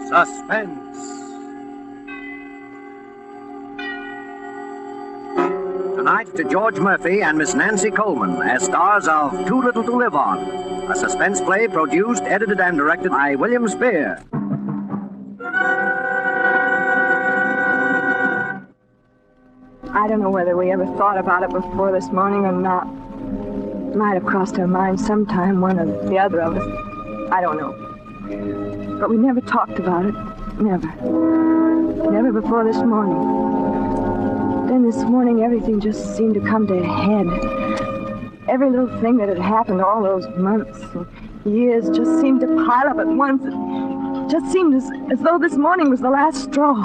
Suspense. Tonight to George Murphy and Miss Nancy Colman as stars of Too Little to Live On, a suspense play produced, edited, and directed by William Spear. I don't know whether we ever thought about it before this morning or not. It might have crossed our minds sometime, one or the other of us. I don't know. But we never talked about it. Never. Never before this morning. Then this morning, everything just seemed to come to a head. Every little thing that had happened all those months and years just seemed to pile up at once. It just seemed as though this morning was the last straw.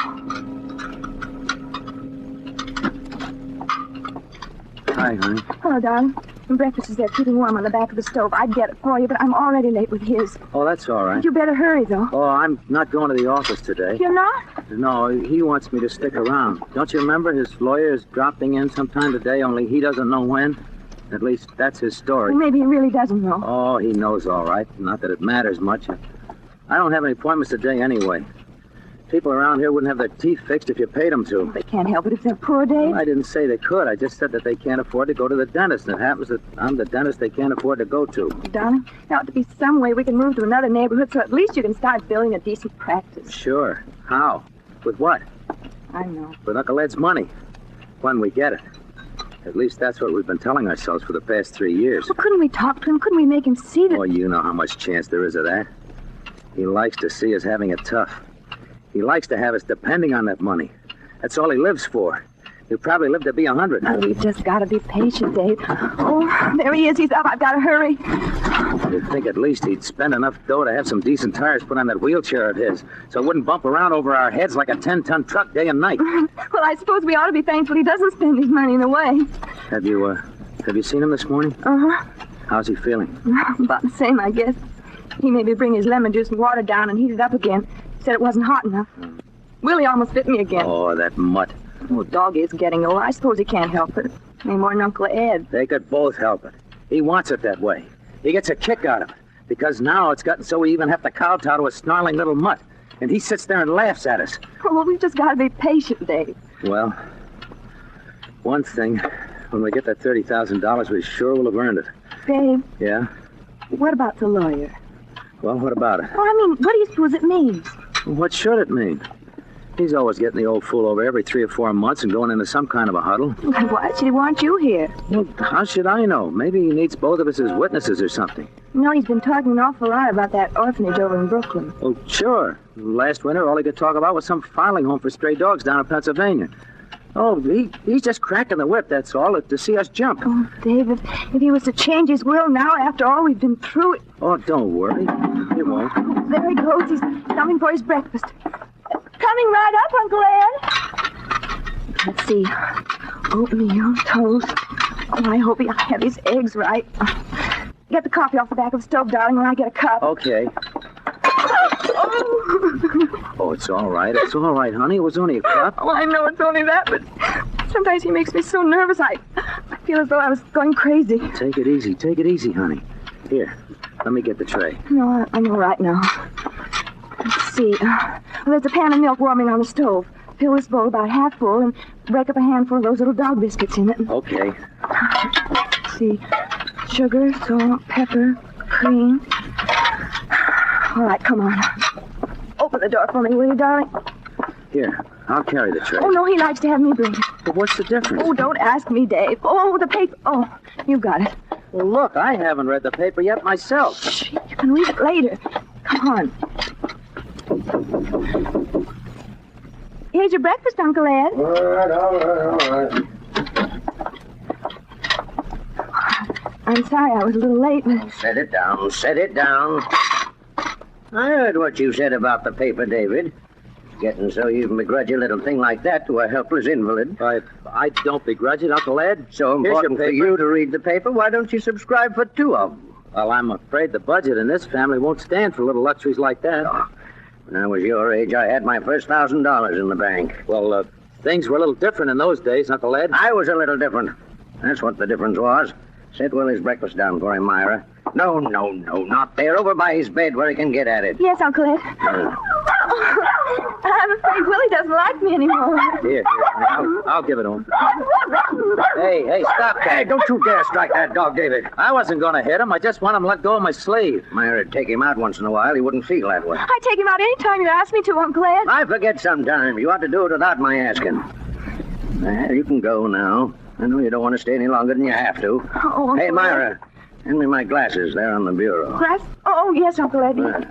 Hi, honey. Hello, darling. Breakfast is there, keeping warm on the back of the stove. I'd get it for you, but I'm already late with his. Oh, that's all right. You better hurry, though. Oh, I'm not going to the office today. You're not? No, he wants me to stick around. Don't you remember his lawyer is dropping in sometime today, only he doesn't know when? At least that's his story. Well, maybe he really doesn't know. Oh, he knows all right. Not that it matters much. I don't have any appointments today anyway. People around here wouldn't have their teeth fixed if you paid them to. They can't help it if they're poor, Dave. Well, I didn't say they could. I just said that they can't afford to go to the dentist. And it happens that I'm the dentist they can't afford to go to. Darling, there ought to be some way we can move to another neighborhood so at least you can start building a decent practice. Sure. How? With what? I know. With Uncle Ed's money. When we get it. At least that's what we've been telling ourselves for the past 3 years. Well, couldn't we talk to him? Couldn't we make him see that? Oh, you know how much chance there is of that. He likes to see us having it tough. He likes to have us depending on that money. That's all he lives for. He'll probably live to be 100. Oh, we've just got to be patient, Dave. Oh, there he is. He's up. I've got to hurry. You'd think at least he'd spend enough dough to have some decent tires put on that wheelchair of his, so it wouldn't bump around over our heads like a 10-ton truck day and night. Well, I suppose we ought to be thankful he doesn't spend his money in a way. Have you seen him this morning? Uh-huh. How's he feeling? About the same, I guess. He made me bring his lemon juice and water down and heat it up again. Said it wasn't hot enough. Willie almost bit me again. Oh, that mutt. Oh, dog is getting old. I suppose he can't help it. Any more than Uncle Ed. They could both help it. He wants it that way. He gets a kick out of it. Because now it's gotten so we even have to kowtow to a snarling little mutt. And he sits there and laughs at us. Oh, well, we've just got to be patient, Dave. Well, one thing. When we get that $30,000, we sure will have earned it. Dave. Yeah? What about the lawyer? Well, what about it? Oh, I mean, what do you suppose it means? What should it mean? He's always getting the old fool over every 3 or 4 months and going into some kind of a huddle. Why should he want you here? Well, how should I know? Maybe he needs both of us as witnesses or something. No, he's been talking an awful lot about that orphanage over in Brooklyn. Oh, sure. Last winter, all he could talk about was some filing home for stray dogs down in Pennsylvania. Oh, he's just cracking the whip, that's all, to see us jump. Oh, David, if he was to change his will now after all we've been through... Oh, don't worry. He won't. Oh, there he goes. He's coming for his breakfast. Coming right up, Uncle Ed. Let's see. Oatmeal, toast. Oh, I hope he'll have his eggs right. Get the coffee off the back of the stove, darling, when I get a cup. Okay. Oh, it's all right. It's all right, honey. It was only a cup. Oh, I know it's only that, but sometimes he makes me so nervous. I feel as though I was going crazy. Take it easy. Take it easy, honey. Here, let me get the tray. No, I'm all right now. Let's see. There's a pan of milk warming on the stove. Fill this bowl about half full and break up a handful of those little dog biscuits in it. Okay. Let's see. Sugar, salt, pepper, cream. All right, come on. Open the door for me, will you, darling? Here, I'll carry the tray. Oh, no, he likes to have me bring it. But what's the difference? Oh, don't ask me, Dave. Oh, the paper. Oh, you got it. Well, look, I haven't read the paper yet myself. Shh, you can read it later. Come on. Here's your breakfast, Uncle Ed. All right. I'm sorry I was a little late, but... Set it down. I heard what you said about the paper, David. Getting so you can begrudge a little thing like that to a helpless invalid. I don't begrudge it, Uncle Ed. So important for you to read the paper, why don't you subscribe for 2 of them? Well, I'm afraid the budget in this family won't stand for little luxuries like that. Oh, when I was your age, I had my first $1,000 in the bank. Well, things were a little different in those days, Uncle Ed. I was a little different. That's what the difference was. Set Willie's breakfast down for him, Myra. No, not there. Over by his bed where he can get at it. Yes, Uncle Ed. I'm afraid Willie doesn't like me anymore. Here, I'll give it to him. Hey, stop that. Hey, don't you dare strike that dog, David. I wasn't going to hit him. I just want him to let go of my sleeve. Myra, take him out once in a while. He wouldn't feel that way. I take him out any time you ask me to, Uncle Ed. I forget sometimes. You ought to do it without my asking. Well, you can go now. I know you don't want to stay any longer than you have to. Oh, Uncle Hey, Ed. Myra, hand me my glasses. They're on the bureau. Glass? Oh, yes, Uncle Ed.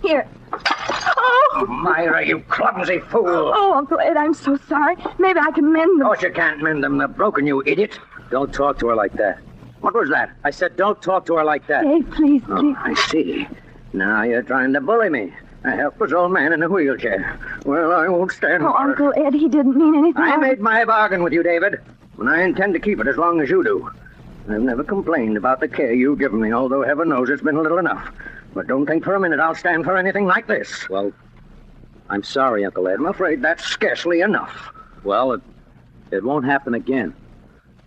Here. Oh! Myra, you clumsy fool. Oh, Uncle Ed, I'm so sorry. Maybe I can mend them. Of course you can't mend them. They're broken, you idiot. Don't talk to her like that. What was that? I said don't talk to her like that. Dave, please, Oh, please. I see. Now you're trying to bully me. A helpless old man in a wheelchair. Well, I won't stand Oh, for Uncle Ed, he didn't mean anything. it. I made my bargain with you, David, and I intend to keep it as long as you do. I've never complained about the care you've given me, although heaven knows it's been little enough. But don't think for a minute I'll stand for anything like this. Well, I'm sorry, Uncle Ed. I'm afraid that's scarcely enough. Well, it won't happen again.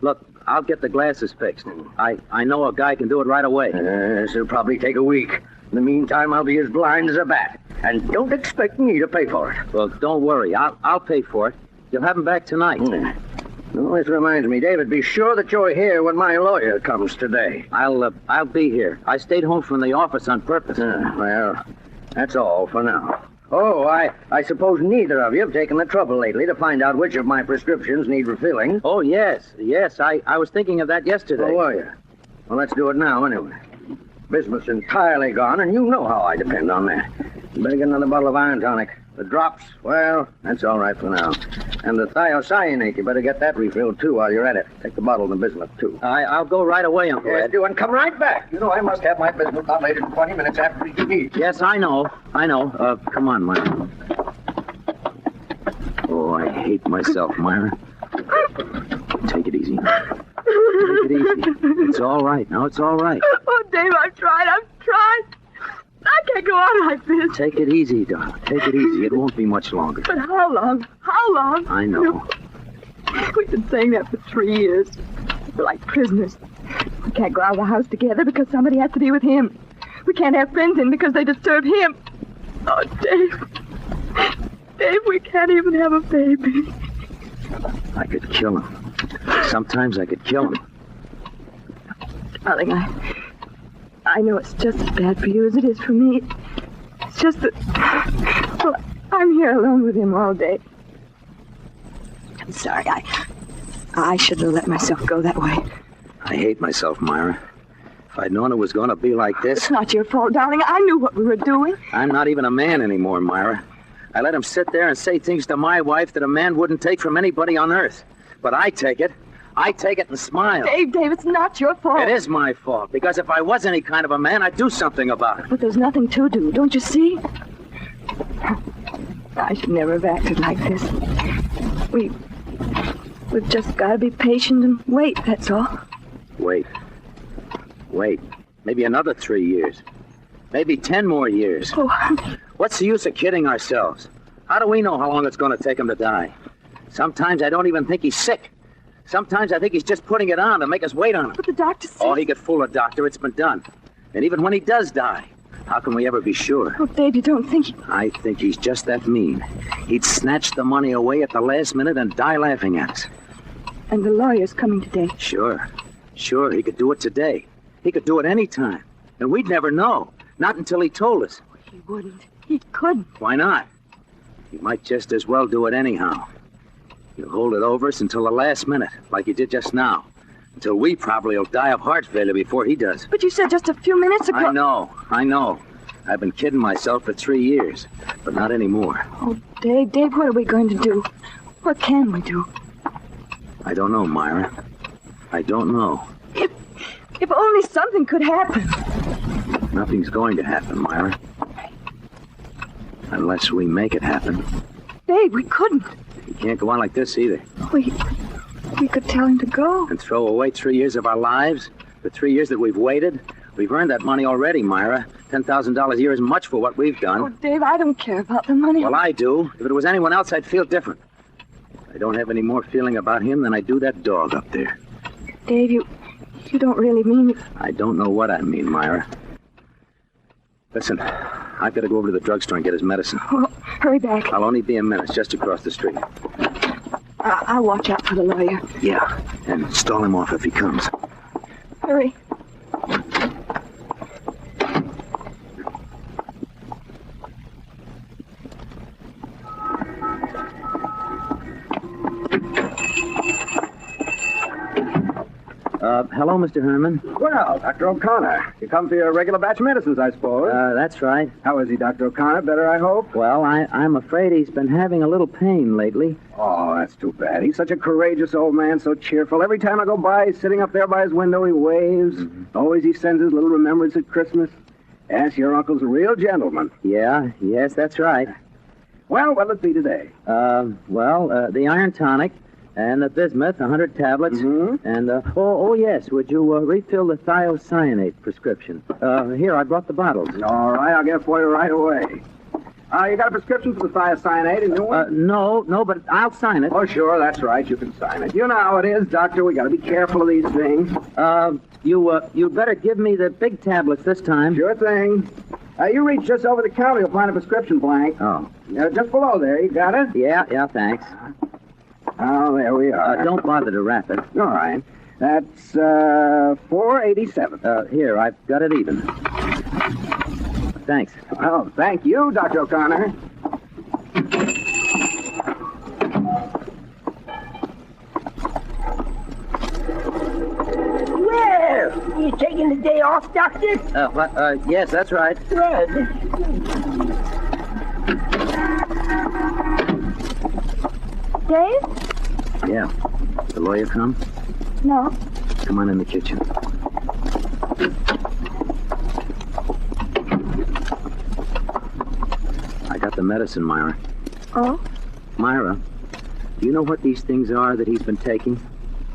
Look, I'll get the glasses fixed. I know a guy can do it right away. This'll probably take a week. In the meantime, I'll be as blind as a bat. And don't expect me to pay for it. Well, don't worry. I'll pay for it. You'll have him back tonight. Oh, this reminds me, David, be sure that you're here when my lawyer comes today. I'll be here. I stayed home from the office on purpose. Well, that's all for now. Oh, I suppose neither of you have taken the trouble lately to find out which of my prescriptions need refilling. Oh, yes. I was thinking of that yesterday. Oh, were you? Well, let's do it now, anyway. Bismuth's entirely gone, and you know how I depend on that. You better get another bottle of iron tonic. The drops, well, that's all right for now. And the thiocyanate, you better get that refilled, too, while you're at it. Take the bottle of the bismuth, too. I'll go right away, Uncle Yes, Ed. do, and come right back. You know I must have my bismuth not later than 20 minutes after you eat. Yes, I know. Come on, Myra. Oh, I hate myself, Myra. Take it easy. Take it easy. It's all right. Now it's all right. Oh, Dave, I've tried. I can't go on like this. Take it easy, darling. Take it easy. It won't be much longer. But how long? How long? I know. We've been saying that for 3 years. We're like prisoners. We can't go out of the house together because somebody has to be with him. We can't have friends in because they disturb him. Oh, Dave. Dave, we can't even have a baby. I could kill him. Sometimes I could kill him. Darling, I know it's just as bad for you as it is for me. It's just that, well, I'm here alone with him all day. I'm sorry. I shouldn't have let myself go that way. I hate myself, Myra. If I'd known it was going to be like this, It's not your fault, darling. I knew what we were doing. I'm not even a man anymore, Myra. I let him sit there and say things to my wife that a man wouldn't take from anybody on earth. But I take it. I take it and smile. Dave, it's not your fault. It is my fault, because if I was any kind of a man, I'd do something about it. But there's nothing to do, don't you see? I should never have acted like this. We've just got to be patient and wait, that's all. Wait. Maybe another 3 years. Maybe 10 more years. Oh, What's the use of kidding ourselves? How do we know how long it's going to take him to die? Sometimes I don't even think he's sick. Sometimes I think he's just putting it on to make us wait on him. but the doctor said... Oh, he could fool a doctor. It's been done. And even when he does die, how can we ever be sure? Oh, Dave, you don't think... I think he's just that mean. He'd snatch the money away at the last minute and die laughing at us. And the lawyer's coming today. Sure, he could do it today. He could do it any time. And we'd never know. Not until he told us. He wouldn't. He couldn't. Why not? He might just as well do it anyhow. He'll hold it over us until the last minute, like he did just now. Until we probably will die of heart failure before he does. But you said just a few minutes ago... I know. I've been kidding myself for 3 years, but not anymore. Oh, Dave, what are we going to do? What can we do? I don't know, Myra. I don't know. If only something could happen. Nothing's going to happen, Myra. Unless we make it happen. Dave, we couldn't. We can't go on like this either. We could tell him to go. And throw away 3 years of our lives? The 3 years that we've waited? We've earned that money already, Myra. $10,000 a year is much for what we've done. Oh, Dave, I don't care about the money. Well, I do. If it was anyone else, I'd feel different. I don't have any more feeling about him than I do that dog up there. Dave, you don't really mean it. I don't know what I mean, Myra. Listen, I've got to go over to the drugstore and get his medicine. Well, Hurry back. I'll only be a minute, just across the street. I'll watch out for the lawyer. Yeah, and stall him off if he comes. Hurry. Hello, Mr. Herman. Well, Dr. O'Connor, you come for your regular batch of medicines, I suppose. That's right. How is he, Dr. O'Connor? Better, I hope? Well, I'm afraid he's been having a little pain lately. Oh, that's too bad. He's such a courageous old man, so cheerful. Every time I go by, he's sitting up there by his window, he waves. Mm-hmm. Always he sends his little remembrance at Christmas. Yes, your uncle's a real gentleman. Yes, that's right. Well, what'll it be today? The iron tonic and the bismuth, 100 tablets. Mm-hmm. And, yes, would you refill the thiocyanate prescription? Here, I brought the bottles. All right, I'll get it for you right away. You got a prescription for the thiocyanate, a new one? No, but I'll sign it. Oh, sure, that's right. You can sign it. You know how it is, Doctor. We got to be careful of these things. You better give me the big tablets this time. Sure thing. You reach just over the counter, you'll find a prescription blank. Oh. Just below there. You got it? Yeah, thanks. Oh, there we are. Don't bother to wrap it. All right. That's $4.87. Here, I've got it even. Thanks. Oh, thank you, Dr. O'Connor. Well, you taking the day off, Doctor? Yes, that's right. Good. Dave? Yeah. The lawyer come? No. Come on in the kitchen. I got the medicine, Myra. Oh? Myra, do you know what these things are that he's been taking?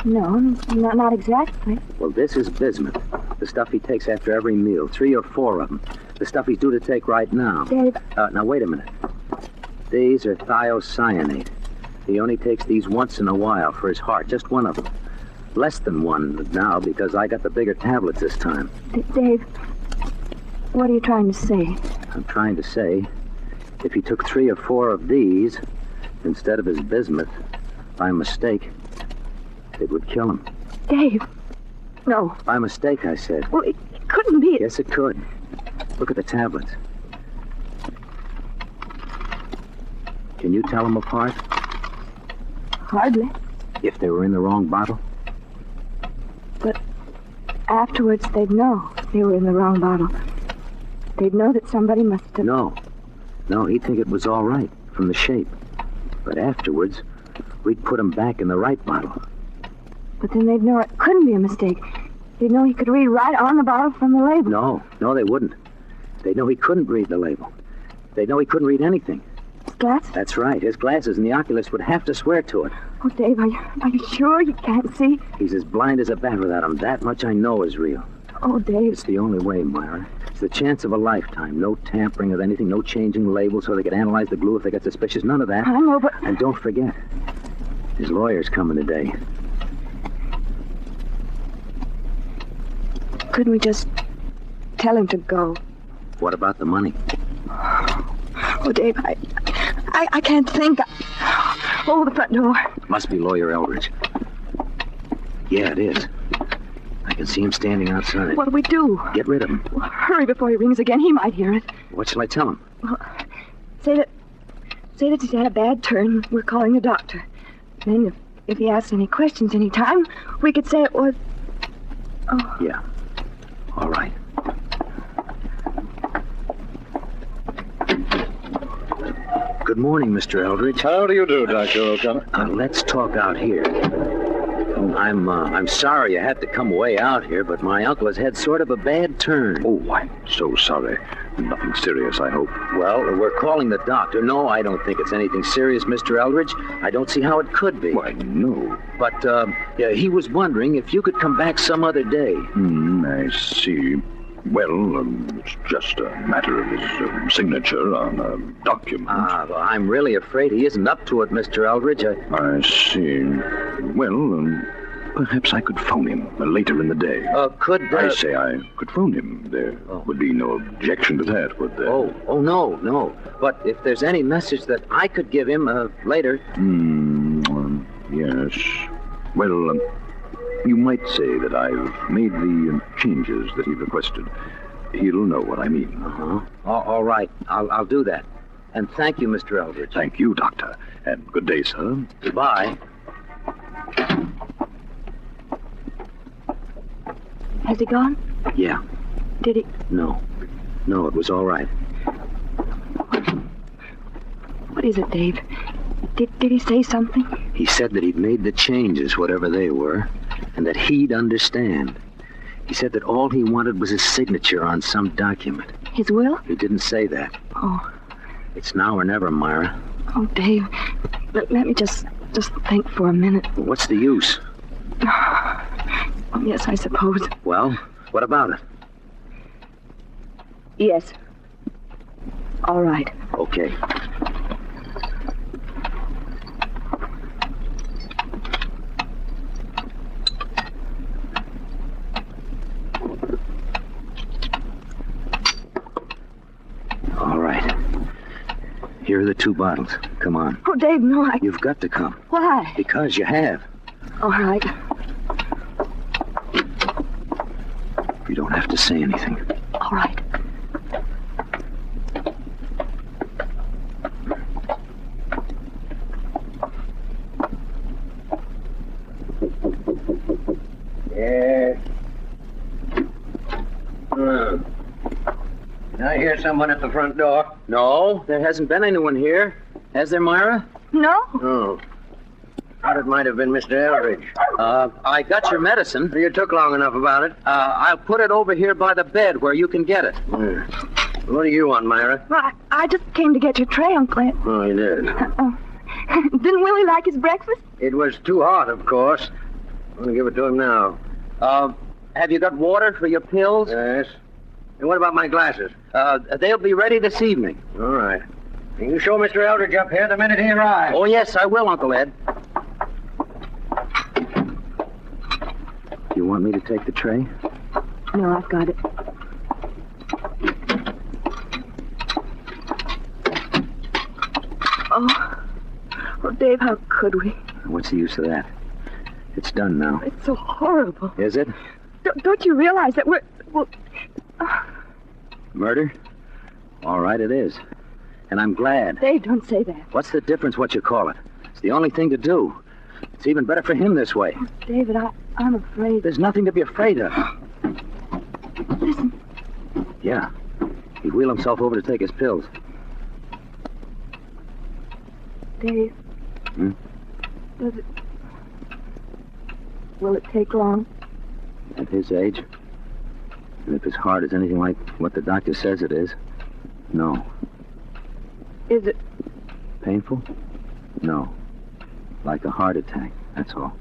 No, not exactly. Well, this is bismuth. The stuff he takes after every meal. 3 or 4 of them. The stuff he's due to take right now. Dave. Now, wait a minute. These are thiocyanate. He only takes these once in a while for his heart. Just one of them. Less than one now because I got the bigger tablets this time. Dave, what are you trying to say? I'm trying to say, if he took 3 or 4 of these instead of his bismuth, by mistake, it would kill him. Dave. No. By mistake, I said. Well, it couldn't be. Yes, it could. Look at the tablets. Can you tell them apart? Hardly. If they were in the wrong bottle? But afterwards, they'd know they were in the wrong bottle. They'd know that somebody must have... No, he'd think it was all right from the shape. But afterwards, we'd put them back in the right bottle. But then they'd know it couldn't be a mistake. They'd know he could read right on the bottle from the label. No, they wouldn't. They'd know he couldn't read the label. They'd know he couldn't read anything. His glasses? That's right. His glasses and the oculist would have to swear to it. Oh, Dave, are you sure you can't see? He's as blind as a bat without them. That much I know is real. Oh, Dave. It's the only way, Myra. It's the chance of a lifetime. No tampering with anything, no changing labels so they could analyze the glue if they got suspicious. None of that. I know, but... And don't forget, his lawyer's coming today. Couldn't we just tell him to go? What about the money? Oh, Dave, I can't think. Hold the front door. Must be Lawyer Eldridge. Yeah, it is. I can see him standing outside. What'll we do? Get rid of him. Well, hurry before he rings again. He might hear it. What shall I tell him? Well, say that he's had a bad turn. We're calling the doctor. Then if he asks any questions any time, we could say it was... Oh. Yeah. All right. Good morning, Mr. Eldridge. How do you do, Dr. O'Connor? Let's talk out here. I'm sorry you had to come way out here, but my uncle has had sort of a bad turn. Oh, I'm so sorry. Nothing serious, I hope. Well, we're calling the doctor. No, I don't think it's anything serious, Mr. Eldridge. I don't see how it could be. Why, no. But, he was wondering if you could come back some other day. I see. Well, it's just a matter of his signature on a document. Well, I'm really afraid he isn't up to it, Mr. Eldridge. I see. Well, Perhaps I could phone him later in the day. I say I could phone him. There would be no objection to that, would there? No. But if there's any message that I could give him later... Yes. Well, you might say that I've made the changes that he requested. He'll know what I mean. All right. I'll do that. And thank you, Mr. Eldridge. Thank you, Doctor. And good day, sir. Goodbye. Has he gone? Yeah. Did he? No, it was all right. What is it, Dave? Did he say something? He said that he'd made the changes, whatever they were, and that he'd understand. He said that all he wanted was his signature on some document. His will? He didn't say that. Oh. It's now or never, Myra. Oh, Dave, let me just think for a minute. What's the use? Yes, I suppose. Well, what about it? Yes. All right. Okay. All right. Here are the 2 bottles. Come on. Oh, Dave, no, You've got to come. Why? Because you have. All right. You don't have to say anything. All right. Yeah. I hear someone at the front door. No, there hasn't been anyone here. Has there, Myra? No? Oh. Thought it might have been Mr. Eldridge. I got your medicine. You took long enough about it. I'll put it over here by the bed where you can get it. What do you want, Myra? Well, I just came to get your tray, Uncle Ed. Oh, you did? Didn't Willie like his breakfast? It was too hot, of course. I'm going to give it to him now. Have you got water for your pills? Yes. And what about my glasses? They'll be ready this evening. All right. Can you show Mr. Eldridge up here the minute he arrives? Oh, yes, I will, Uncle Ed. You want me to take the tray? No, I've got it. Oh, Dave, how could we? What's the use of that? It's done now. It's so horrible. Is it? Don't you realize that we're... Well, Murder? All right, it is. And I'm glad. Dave, don't say that. What's the difference what you call it? It's the only thing to do. It's even better for him this way. Oh, David, I'm afraid. There's nothing to be afraid of. Listen. Yeah. He wheeled himself over to take his pills. Dave. Does it... Will it take long? At his age? And if his heart is anything like what the doctor says it is, no. Is it? Painful? No. Like a heart attack, that's all.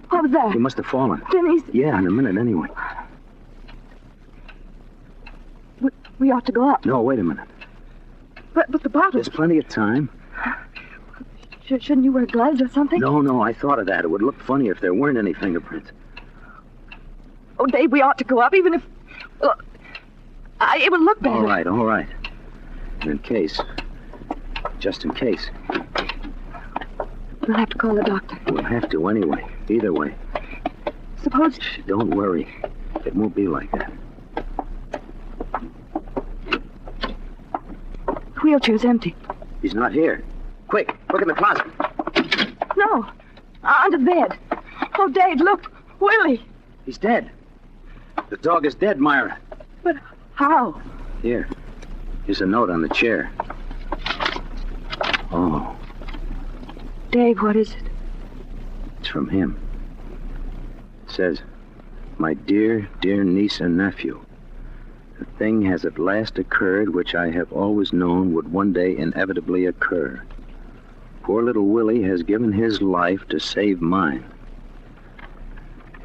What was that? He must have fallen. Denise. Yeah, in a minute anyway. We ought to go up. No, wait a minute. But the bottle... There's plenty of time. Shouldn't you wear gloves or something? No, I thought of that. It would look funny if there weren't any fingerprints. Oh, Dave, we ought to go up, even if... Well, it would look better. All right. And in case... Just in case. We'll have to call the doctor. We'll have to anyway. Either way. Suppose... Don't worry. It won't be like that. The wheelchair's empty. He's not here. Quick, look in the closet. No. Under the bed. Oh, Dave, look. Willie. He's dead. The dog is dead, Myra. But how? Here. Here's a note on the chair. Oh. Dave, what is it? It's from him. It says, "My dear, dear niece and nephew, the thing has at last occurred which I have always known would one day inevitably occur. Poor little Willie has given his life to save mine.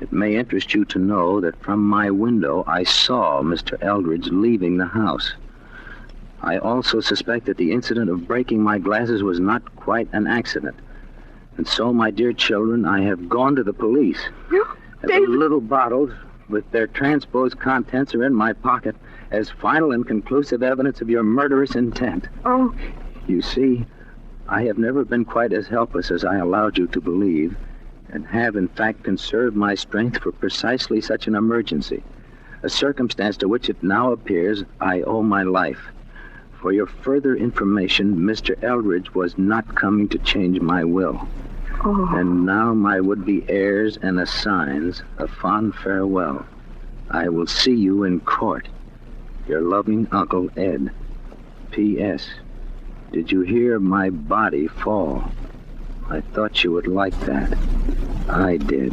It may interest you to know that from my window I saw Mr. Eldridge leaving the house. I also suspect that the incident of breaking my glasses was not quite an accident. And so, my dear children, I have gone to the police. You, The David. little bottles with their transposed contents are in my pocket as final and conclusive evidence of your murderous intent. Oh, You see, I have never been quite as helpless as I allowed you to believe, and have, in fact, conserved my strength for precisely such an emergency, a circumstance to which it now appears I owe my life. For your further information, Mr. Eldridge was not coming to change my will. oh. And now my would-be heirs and assigns a fond farewell. I will see you in court. Your loving Uncle Ed. P.S. Did you hear my body fall? I thought you would like that. I did.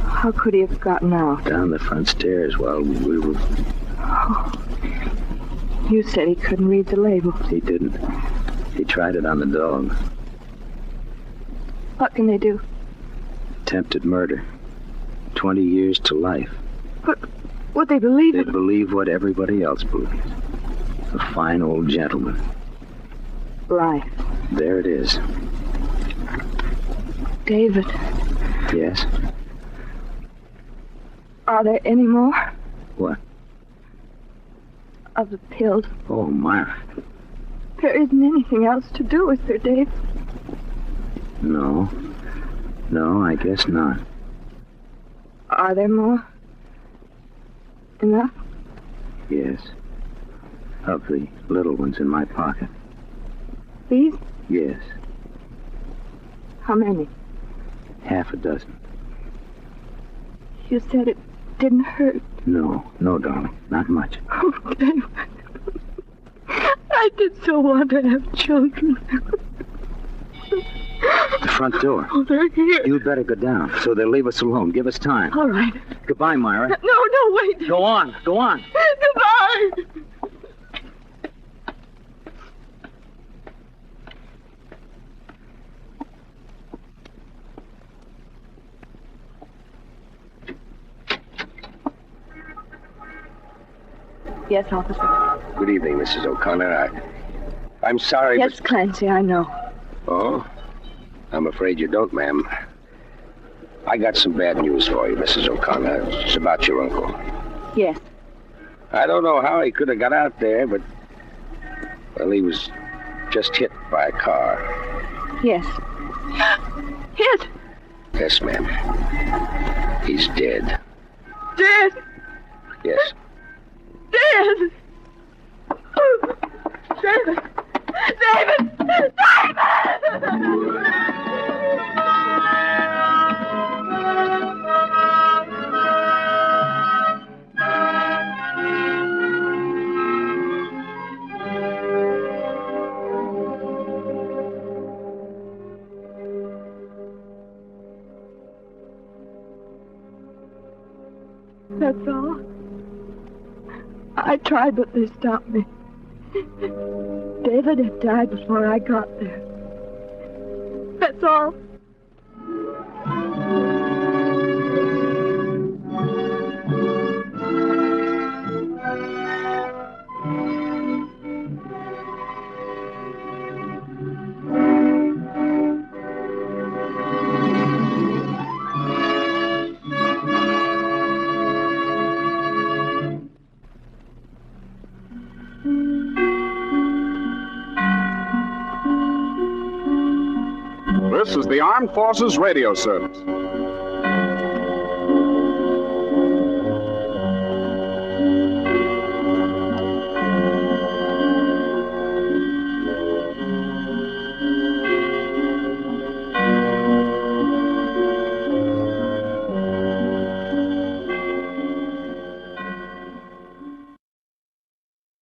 How could he have gotten out? Down the front stairs while we were... You said he couldn't read the label. He didn't. He tried it on the dog. What can they do? Attempted murder. 20 years to life. But would they believe They it? believe what everybody else believes. A fine old gentleman. Life. There it is. David, Yes? are there any more What? of the pills? Oh, Myra. There isn't anything else to do, is there, Dave? No. No, I guess not. Are there more? Enough? Yes. Of the little ones in my pocket. These? Yes. How many? Half a dozen. You said it didn't hurt. No, darling. Not much. Oh, Dave. I did so want to have children. The front door. Oh, they're here. You'd better go down so they'll leave us alone. Give us time. All right. Goodbye, Myra. No, wait. Go on. Go on. Goodbye. Yes, officer. Good evening, Mrs. O'Connor. I'm sorry, Yes, Clancy, I know. but... Oh? I'm afraid you don't, ma'am. I got some bad news for you, Mrs. O'Connor. It's about your uncle. Yes. I don't know how he could have got out there, but... Well, he was just hit by a car. Yes. Hit? Yes, ma'am. He's dead. Dead. Yes. Dead. David. David. That's all. I tried, but they stopped me. David had died before I got there. That's all. This is the Armed Forces Radio Service.